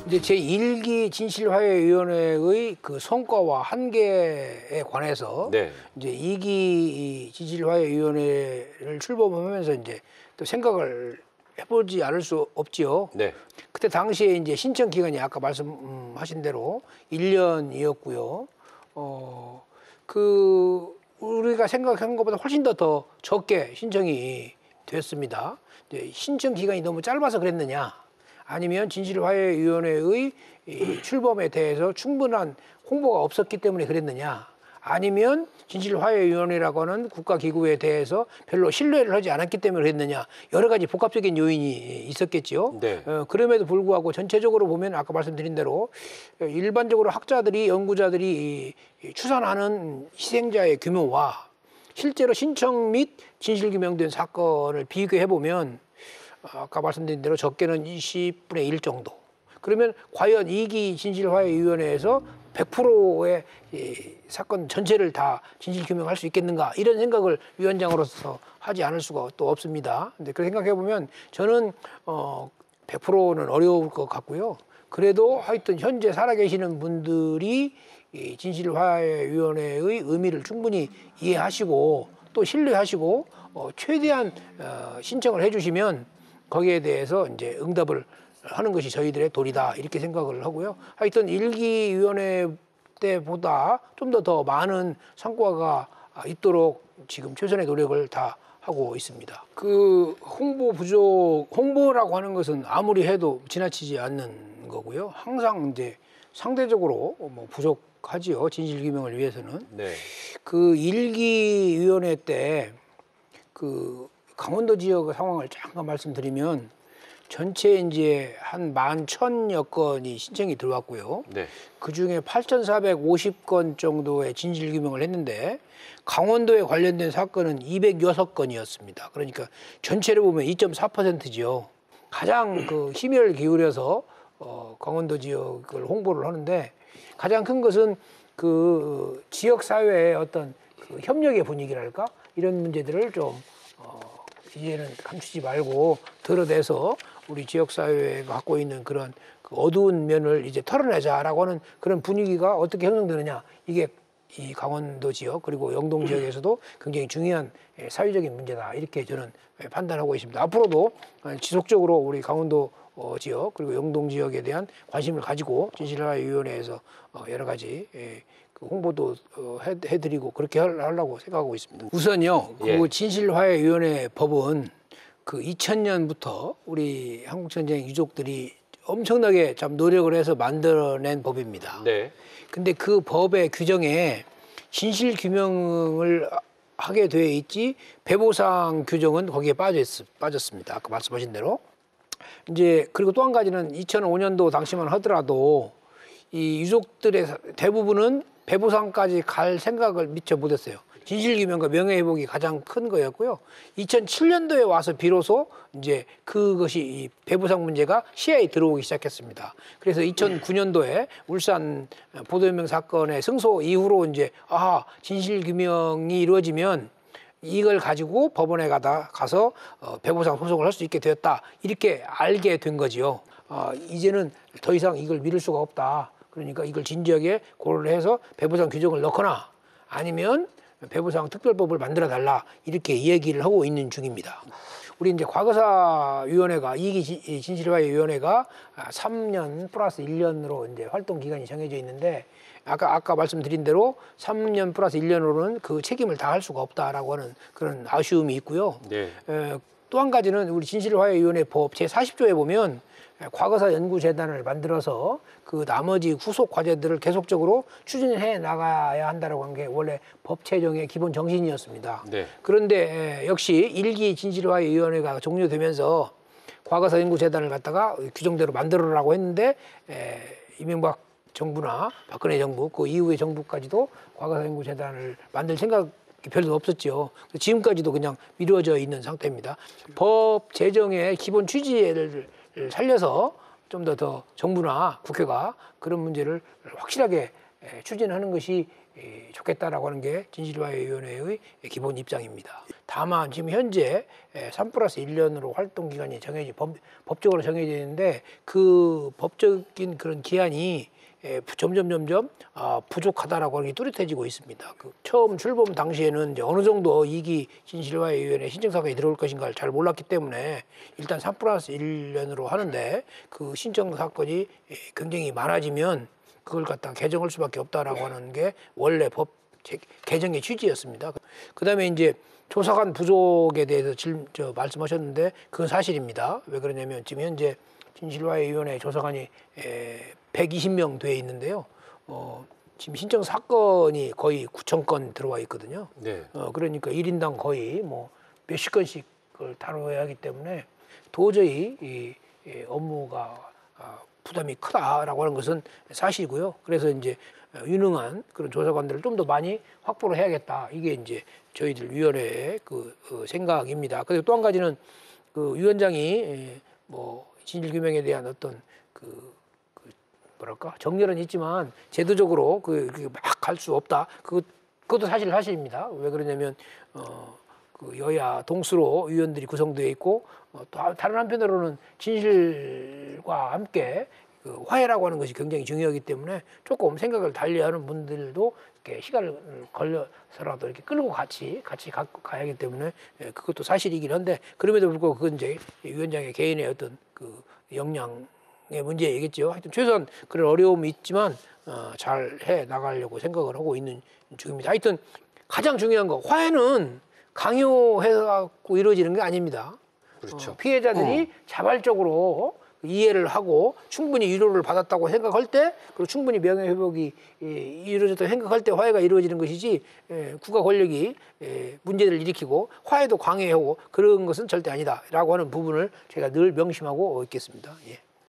이제 제1기 진실화해위원회의 그 성과와 한계에 관해서 네. 이제 2기 진실화해위원회를 출범하면서 이제 또 생각을 해보지 않을 수 없지요. 네. 그때 당시에 이제 신청 기간이 아까 말씀하신 대로 1년이었고요. 우리가 생각한 것보다 훨씬 더 적게 신청이 됐습니다. 이제 신청 기간이 너무 짧아서 그랬느냐? 아니면 진실화해위원회의 출범에 대해서 충분한 홍보가 없었기 때문에 그랬느냐? 아니면 진실화해위원회라고 하는 국가기구에 대해서 별로 신뢰를 하지 않았기 때문에 그랬느냐? 여러 가지 복합적인 요인이 있었겠지요. 네. 그럼에도 불구하고 전체적으로 보면 아까 말씀드린 대로 일반적으로 학자들이, 연구자들이 추산하는 희생자의 규모와 실제로 신청 및 진실규명된 사건을 비교해보면 아까 말씀드린 대로 적게는 20분의 1 정도. 그러면 과연 2기 진실화해위원회에서 100%의 사건 전체를 다 진실규명할 수 있겠는가 이런 생각을 위원장으로서 하지 않을 수가 또 없습니다. 근데 그렇게 생각해보면 저는 100%는 어려울 것 같고요. 그래도 하여튼 현재 살아계시는 분들이 이 진실화해위원회의 의미를 충분히 이해하시고 또 신뢰하시고 최대한 신청을 해주시면 거기에 대해서 이제 응답을 하는 것이 저희들의 도리다 이렇게 생각을 하고요. 하여튼 1기 위원회 때보다 좀 더 많은 성과가 있도록 지금 최선의 노력을 다 하고 있습니다. 그 홍보라고 하는 것은 아무리 해도 지나치지 않는 거고요. 항상 이제 상대적으로 부족하지요. 진실규명을 위해서는. 네. 그 1기 위원회 때 그 강원도 지역 상황을 잠깐 말씀드리면 전체 이제 한 11,000여 건이 신청이 들어왔고요. 네. 그 중에 8,450건 정도의 진실규명을 했는데 강원도에 관련된 사건은 206건이었습니다. 그러니까 전체를 보면 2.4%지요. 가장 그 힘을 기울여서 강원도 지역을 홍보를 하는데 가장 큰 것은 그 지역 사회의 어떤 그 협력의 분위기랄까 이런 문제들을 좀 이제는 감추지 말고 드러내서 우리 지역 사회가 갖고 있는 그런 그 어두운 면을 이제 털어내자라고 하는 그런 분위기가 어떻게 형성되느냐 이게 이 강원도 지역 그리고 영동 지역에서도 굉장히 중요한 사회적인 문제다 이렇게 저는 판단하고 있습니다. 앞으로도 지속적으로 우리 강원도 지역 그리고 영동 지역에 대한 관심을 가지고 진실화해위원회에서 여러 가지 그 홍보도 해드리고 그렇게 하려고 생각하고 있습니다. 우선요, 그 진실화해위원회 법은 그 2000년부터 우리 한국전쟁 유족들이 엄청나게 참 노력을 해서 만들어낸 법입니다. 네. 근데 그 법의 규정에 진실규명을 하게 되어 있지 배보상 규정은 거기에 빠졌습니다. 아까 말씀하신 대로. 이제 그리고 또 한 가지는 2005년도 당시만 하더라도 이 유족들의 대부분은 배보상까지 갈 생각을 미처 못했어요. 진실규명과 명예회복이 가장 큰 거였고요. 2007년도에 와서 비로소 이제 그것이 이 배보상 문제가 시야에 들어오기 시작했습니다. 그래서 2009년도에 울산 보도연맹 사건의 승소 이후로 이제 진실규명이 이루어지면 이걸 가지고 법원에 가서 배보상 소송을 할 수 있게 되었다. 이렇게 알게 된 거지요. 이제는 더 이상 이걸 미룰 수가 없다. 그러니까 이걸 진지하게 고려를 해서 배보상 규정을 넣거나 아니면 배보상 특별법을 만들어 달라 이렇게 얘기를 하고 있는 중입니다. 우리 이제 과거사위원회가 2기 진실화해위원회가 3년 플러스 1년으로 이제 활동 기간이 정해져 있는데 아까 말씀드린 대로 3년 플러스 1년으로는 그 책임을 다할 수가 없다라고 하는 그런 아쉬움이 있고요. 네. 또 한 가지는 우리 진실화해위원회 법 제40조에 보면 과거사 연구재단을 만들어서 그 나머지 후속 과제들을 계속적으로 추진해 나가야 한다고 한 게 원래 법 제정의 기본 정신이었습니다. 네. 그런데 역시 1기 진실화해위원회가 종료되면서 과거사 연구재단을 갖다가 규정대로 만들어라고 했는데 이명박 정부나 박근혜 정부 그 이후의 정부까지도 과거사 연구재단을 만들 생각이 별로 없었죠. 지금까지도 그냥 미뤄져 있는 상태입니다. 법 제정의 기본 취지를 살려서 좀 더 정부나 국회가 그런 문제를 확실하게 추진하는 것이 좋겠다라고 하는 게 진실화해위원회의 기본 입장입니다. 다만 지금 현재 3+1년으로 활동 기간이 법적으로 정해져 있는데 그 법적인 그런 기한이 점점 부족하다라고 하는 게 뚜렷해지고 있습니다. 처음 출범 당시에는 이제 어느 정도 2기 진실화해위원회 신청 사건이 들어올 것인가를 잘 몰랐기 때문에 일단 3+1년으로 하는데 그 신청 사건이 굉장히 많아지면 그걸 갖다 개정할 수밖에 없다라고 하는 게 원래 법 개정의 취지였습니다. 그다음에 이제 조사관 부족에 대해서 말씀하셨는데 그건 사실입니다. 왜 그러냐면 지금 현재 진실화해위원회 조사관이 120명 돼 있는데요. 지금 신청 사건이 거의 9천 건 들어와 있거든요. 네. 그러니까 1인당 거의 뭐 몇십 건씩을 다뤄야 하기 때문에 도저히 이 업무가 부담이 크다라고 하는 것은 사실이고요. 그래서 이제 유능한 그런 조사관들을 좀 더 많이 확보를 해야겠다. 이게 이제 저희들 위원회의 그 생각입니다. 그리고 또 한 가지는 그 위원장이 뭐 진실규명에 대한 어떤 뭐랄까 정렬은 있지만 제도적으로 막 할 수 없다. 그것도 사실입니다. 왜 그러냐면 그 여야 동수로 위원들이 구성되어 있고 또 다른 한편으로는 진실과 함께 그 화해라고 하는 것이 굉장히 중요하기 때문에 조금 생각을 달리하는 분들도 이렇게 시간을 걸려서라도 이렇게 끌고 같이 갖고 가야 하기 때문에 그것도 사실이긴 한데 그럼에도 불구하고 그건 이제 위원장의 개인의 어떤 그 역량의 문제이겠죠. 하여튼 최소한 그런 어려움이 있지만 잘 해 나가려고 생각을 하고 있는 중입니다. 하여튼 가장 중요한 거 화해는 강요해갖고 이루어지는 게 아닙니다. 그렇죠. 피해자들이 자발적으로 이해를 하고 충분히 위로를 받았다고 생각할 때 그리고 충분히 명예회복이 이루어졌다고 생각할 때 화해가 이루어지는 것이지 국가 권력이 문제를 일으키고 화해도 강요하고 그런 것은 절대 아니다라고 하는 부분을 제가 늘 명심하고 있겠습니다. 예.